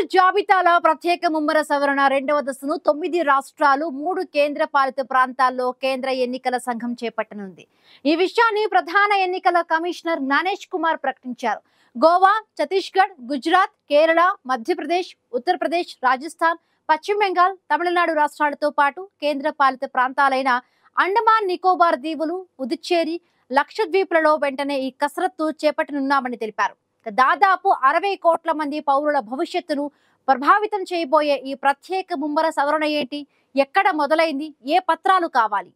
Voter జాబితాల ప్రత్యేక ముమ్మర సవరణ రెండవ దశను 9 రాష్ట్రాలు 3 కేంద్ర పాలిత ప్రాంతాల్లో కేంద్ర ఎన్నికల సంఘం చేపట్టనుంది. ఈ విషయాన్ని ప్రధాన ఎన్నికల కమిషనర్ జ్ఞానేష్ కుమార్ ప్రకటించారు. గోవా, ఛత్తీస్గఢ్, గుజరాత్, కేరళ, మధ్యప్రదేశ్, ఉత్తరప్రదేశ్, రాజస్థాన్, పశ్చిమ బెంగాల్, తమిళనాడు రాష్ట్రాలతో పాటు కేంద్ర పాలిత ప్రాంతాలైన అండమాన్ నికోబార్ దీవులు, పుదుచ్చేరి, లక్షద్వీప్లలో వెంటనే ఈ కసరత్తు చేపట్టనున్నామని తెలిపారు. దాదాపు 60 కోట్ల మంది పౌరుల భవిష్యత్తును ప్రభావితం చేయబోయే ఈ ప్రత్యేక ముమ్మర సవరణ ఏంటి, ఎక్కడ మొదలైంది, ఏ పత్రాలు కావాలి?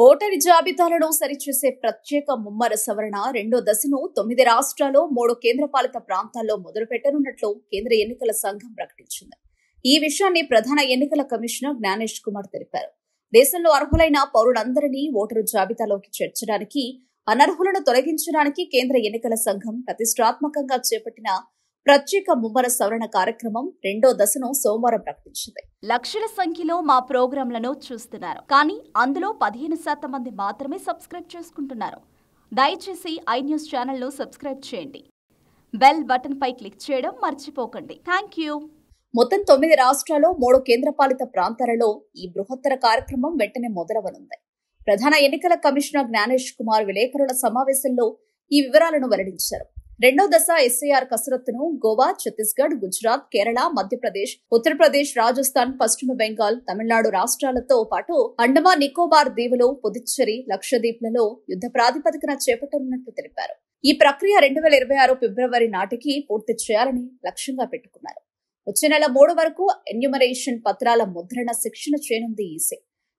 ఓటరి జాబితాలను సరిచేసే ప్రత్యేక ముమ్మర సవరణ రెండో దశను 9 రాష్ట్రాలు 3 కేంద్రపాలిత ప్రాంతాల్లో మొదలుపెట్టనున్నట్లు కేంద్ర ఎన్నికల సంఘం ప్రకటించింది. ఈ విషయాన్ని ప్రధాన ఎన్నికల కమిషనర్ జ్ఞానేష్ కుమార్ తెలిపారు. దేశంలో అర్హులైన పౌరులందరినీ ఓటరు జాబితాలోకి చేర్చడానికి, అనర్హులను తొలగించడానికి కేంద్ర ఎన్నికల సంఘం ప్రతిష్టాత్మకంగా చేపట్టిన ప్రత్యేక ముమ్మర సవరణ కార్యక్రమం రెండో దశను సోమవారం ప్రకటించింది. లక్షల సంఖ్యలో మా ప్రోగ్రాంలను చూస్తున్నారు, కానీ అందులో 15% మంది మాత్రమే సబ్స్క్రైబ్ చేసుకుంటున్నారు. దయచేసి iNews ఛానల్ను సబ్స్క్రైబ్ చేయండి. బెల్ బటన్ పై క్లిక్ చేయడం మర్చిపోకండి. Thank you. మొత్తం 9 రాష్ట్రాలు 3 కేంద్రపాలిత ప్రాంతాలలో ఈ బృహత్తర కార్యక్రమం వెంటనే మొదలవనుంది. ప్రధాన ఎన్నికల కమిషనర్ జ్ఞానేష్ కుమార్ విలేకరుల సమావేశంలో ఈ వివరాలను వెల్లడించారు. రెండో దశ ఎస్ఐఆర్ కసరత్తును గోవా, ఛత్తీస్గఢ్, గుజరాత్, కేరళ, మధ్యప్రదేశ్, ఉత్తరప్రదేశ్, రాజస్థాన్, పశ్చిమ బెంగాల్, తమిళనాడు రాష్ట్రాలతో పాటు అండమాన్ నికోబార్ దీవులు, పుదుచ్చేరి, లక్షద్వీప్లలో యుద్ధ ప్రాతిపదికన చేపట్టనున్నట్లు తెలిపారు. ఈ ప్రక్రియ 2026 ఫిబ్రవరి నాటికి పూర్తి చేయాలని లక్ష్యంగా పెట్టుకున్నారు. వచ్చే నెల 3 వరకు ఎన్యూమరేషన్ పత్రాల ముద్రణ శిక్షణ చేయనుంది ఈసీ.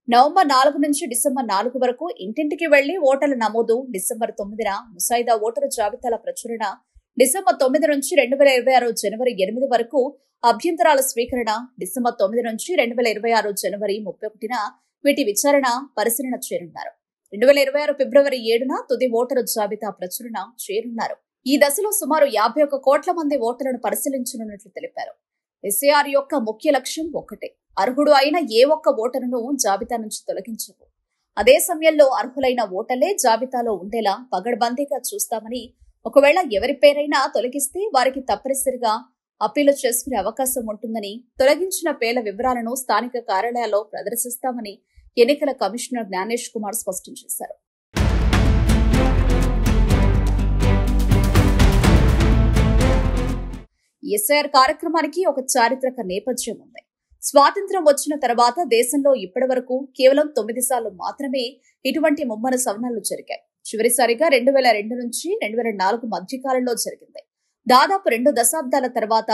నవంబర్ 4 నుంచి డిసెంబర్ 4 వరకు ఇంటింటికి వెళ్లి ఓటర్ల నమోదు, డిసెంబర్ 9న ముసాయిదా ఓటరు జాబితాల ప్రచురణ, డిసెంబర్ 9 నుంచి 2026 జనవరి 8 వరకు అభ్యంతరాల స్వీకరణ, డిసెంబర్ 9 నుంచి 2026 జనవరి 31న వీటి విచారణ, పరిశీలన చేయనున్నారు. 2026 ఫిబ్రవరి 7న తుది ఓటరు జాబితా ప్రచురణ చేయనున్నారు. ఈ దశలో సుమారు 51 కోట్ల మంది ఓటర్లను పరిశీలించనున్నట్లు తెలిపారు. ఎస్ఐఆర్ యొక్క ముఖ్య లక్ష్యం ఒక్కటే, అర్హుడు అయిన ఏ ఒక్క ఓటరును జాబితా నుంచి తొలగించవు. అదే సమయంలో అర్హులైన ఓటర్లే జాబితాలో ఉండేలా పగడ్బందీగా చూస్తామని, ఒకవేళ ఎవరి పేరైనా తొలగిస్తే వారికి తప్పనిసరిగా అప్పీలు చేసుకునే అవకాశం ఉంటుందని, తొలగించిన పేర్ల వివరాలను స్థానిక కార్యాలయాల్లో ప్రదర్శిస్తామని ఎన్నికల కమిషనర్ జ్ఞానేష్ కుమార్ స్పష్టం చేశారు. ఎస్ఐఆర్ కార్యక్రమానికి ఒక చారిత్రక నేపథ్యం ఉంది. స్వాతంత్ర్యం వచ్చిన తర్వాత దేశంలో ఇప్పటి వరకు కేవలం 9 సార్లు మాత్రమే ఇటువంటి ముమ్మర సవరణలు జరిగాయి. చివరిసారిగా 2002 నుంచి 2004 మధ్యకాలంలో జరిగింది. దాదాపు 2 దశాబ్దాల తర్వాత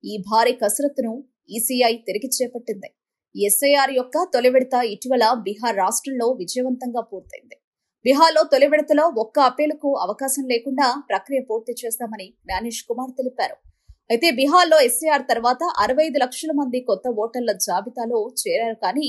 ఈ భారీ కసరత్తును ఈసీఐ తిరిగి చేపట్టింది. ఎస్ఐఆర్ యొక్క తొలి విడత ఇటీవల బీహార్ రాష్ట్రంలో విజయవంతంగా పూర్తయింది. బీహార్లో తొలి విడతలో ఒక్క అప్పీలుకు అవకాశం లేకుండా ప్రక్రియ పూర్తి చేస్తామని జ్ఞానేష్ కుమార్ తెలిపారు. అయితే బీహార్లో ఎస్ఐఆర్ తర్వాత 65 లక్షల మంది కొత్త ఓటర్ల జాబితాలో చేరారు, కానీ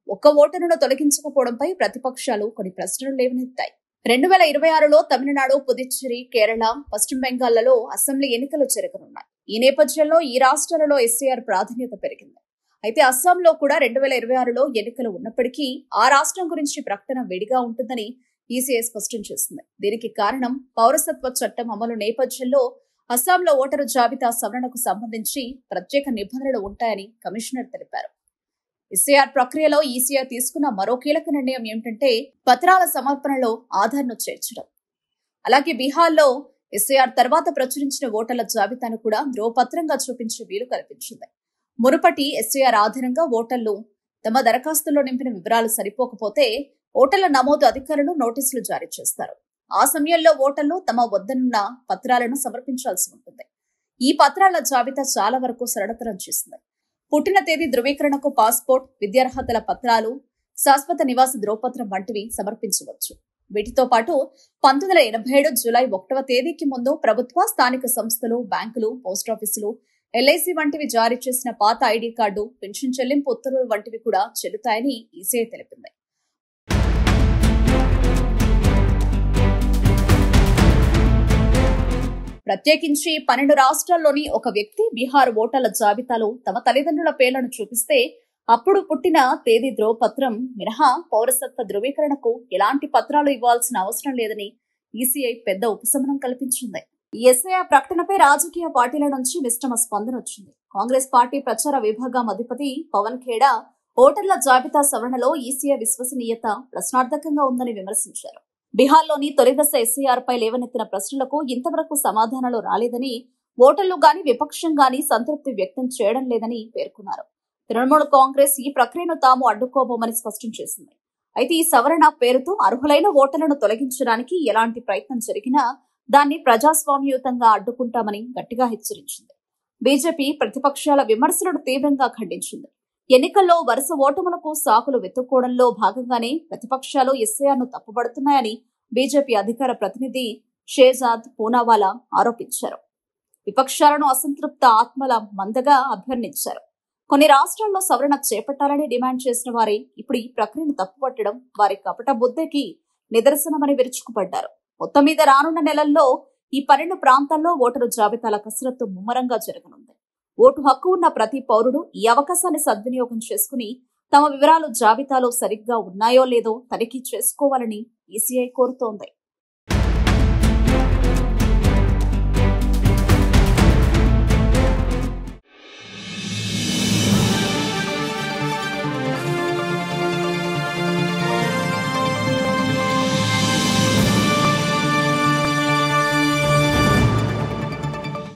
ఒక్క ఓటరును తొలగించకపోవడంపై ప్రతిపక్షాలు కొన్ని ప్రశ్నలు లేవనెత్తాయి. 2026లో తమిళనాడు, పుదుచ్చేరి, కేరళ, పశ్చిమ బెంగాల్లో అసెంబ్లీ ఎన్నికలు జరగనున్నాయి. ఈ నేపథ్యంలో ఈ రాష్ట్రాలలో ఎస్ఐఆర్ ప్రాధాన్యత పెరిగింది. అయితే అస్సాంలో కూడా 2026లో ఎన్నికలు ఉన్నప్పటికీ ఆ రాష్ట్రం గురించి ప్రకటన వేడిగా ఉంటుందని ఈసీఐ స్పష్టం చేసింది. దీనికి కారణం పౌరసత్వ చట్టం అమలు నేపథ్యంలో అస్సాంలో ఓటరు జాబితా సవరణకు సంబంధించి ప్రత్యేక నిబంధనలు ఉంటాయని కమిషనర్ తెలిపారు. ఎస్ఐఆర్ ప్రక్రియలో ఈసీఐ తీసుకున్న మరో కీలక నిర్ణయం ఏమిటంటే పత్రాల సమర్పణలో ఆధార్ను చేర్చడం. అలాగే బీహార్లో ఎస్ఐఆర్ తర్వాత ప్రచురించిన ఓటర్ల జాబితాను కూడా ధ్రువపత్రంగా చూపించే వీలు కల్పించింది. మునుపటి ఎస్ఐఆర్ ఆధారంగా ఓటర్లు తమ దరఖాస్తుల్లో నింపిన వివరాలు సరిపోకపోతే ఓటర్ల నమోదు అధికారులు నోటీసులు జారీ చేస్తారు. ఆ సమయంలో ఓటర్లు తమ వద్దనున్న పత్రాలను సమర్పించాల్సి ఉంటుంది. ఈ పత్రాల జాబితా చాలా వరకు సరళతరం చేస్తుంది. పుట్టిన తేదీ ధృవీకరణకు పాస్పోర్ట్, విద్యార్హతల పత్రాలు, శాశ్వత నివాస ధ్రువపత్రం వంటివి సమర్పించవచ్చు. వీటితో పాటు 1987 జూలై 1వ తేదీకి ముందు ప్రభుత్వ, స్థానిక సంస్థలు, బ్యాంకులు, పోస్టాఫీసులు, ఎల్ఐసి వంటివి జారీ చేసిన పాత ఐడి కార్డు, పెన్షన్ చెల్లింపు ఉత్తర్వులు వంటివి కూడా చెల్లుతాయని ఈసీఐ తెలిపింది. ప్రత్యేకించి 12 రాష్ట్రాల్లోని ఒక వ్యక్తి బీహార్ ఓటర్ల జాబితాలో తమ తల్లిదండ్రుల పేర్లను చూపిస్తే అప్పుడు పుట్టిన తేదీ ధ్రువపత్రం మినహా పౌరసత్వ ధృవీకరణకు ఎలాంటి పత్రాలు ఇవ్వాల్సిన అవసరం లేదని ఈసీఐ పెద్ద ఉపశమనం కల్పించింది. ఈ ఎస్ఐఆర్ ప్రకటనపై రాజకీయ పార్టీల నుంచి మిశ్రమ స్పందన వచ్చింది. కాంగ్రెస్ పార్టీ ప్రచార విభాగం అధిపతి పవన్ ఖేడా ఓటర్ల జాబితా సవరణలో ఈసీఐ విశ్వసనీయత ప్రశ్నార్థకంగా ఉందని విమర్శించారు. బీహార్లోని తొలి దశ ఎస్ఐఆర్ పై లేవనెత్తిన ప్రశ్నలకు ఇంతవరకు సమాధానాలు రాలేదని, ఓటర్లు గాని విపక్షం గాని సంతృప్తి వ్యక్తం చేయడం లేదని పేర్కొన్నారు. తృణమూల్ కాంగ్రెస్ ఈ ప్రక్రియను తాము అడ్డుకోబోమని స్పష్టం చేసింది. అయితే ఈ సవరణ పేరుతో అర్హులైన ఓటర్లను తొలగించడానికి ఎలాంటి ప్రయత్నం జరిగినా దాన్ని ప్రజాస్వామ్యయుతంగా అడ్డుకుంటామని గట్టిగా హెచ్చరించింది. బీజేపీ ప్రతిపక్షాల విమర్శలను తీవ్రంగా ఖండించింది. ఎన్నికల్లో వరుస ఓటములకు సాకులు వెతుక్కోవడంలో భాగంగానే ప్రతిపక్షాలు ఎస్ఐఆర్ను తప్పుపడుతున్నాయని బీజేపీ అధికార ప్రతినిధి షేజాద్ పూనావాలా ఆరోపించారు. విపక్షాలను అసంతృప్త ఆత్మల మందగా అభ్యర్థించారు. కొన్ని రాష్ట్రాల్లో సవరణ చేపట్టాలని డిమాండ్ చేసిన వారే ఇప్పుడు ఈ ప్రక్రియను తప్పుపట్టడం వారి కపట బుద్ధికి నిదర్శనమని విరుచుకుపడ్డారు. మొత్తం మీద రానున్న నెలల్లో ఈ 12 ప్రాంతాల్లో ఓటరు జాబితాల కసరత్తు ముమ్మరంగా జరగనుంది. ఓటు హక్కు ఉన్న ప్రతి పౌరుడు ఈ అవకాశాన్ని సద్వినియోగం చేసుకుని తమ వివరాలు జాబితాలో సరిగ్గా ఉన్నాయో లేదో తనిఖీ చేసుకోవాలని ఈసీఐ కోరుతోంది.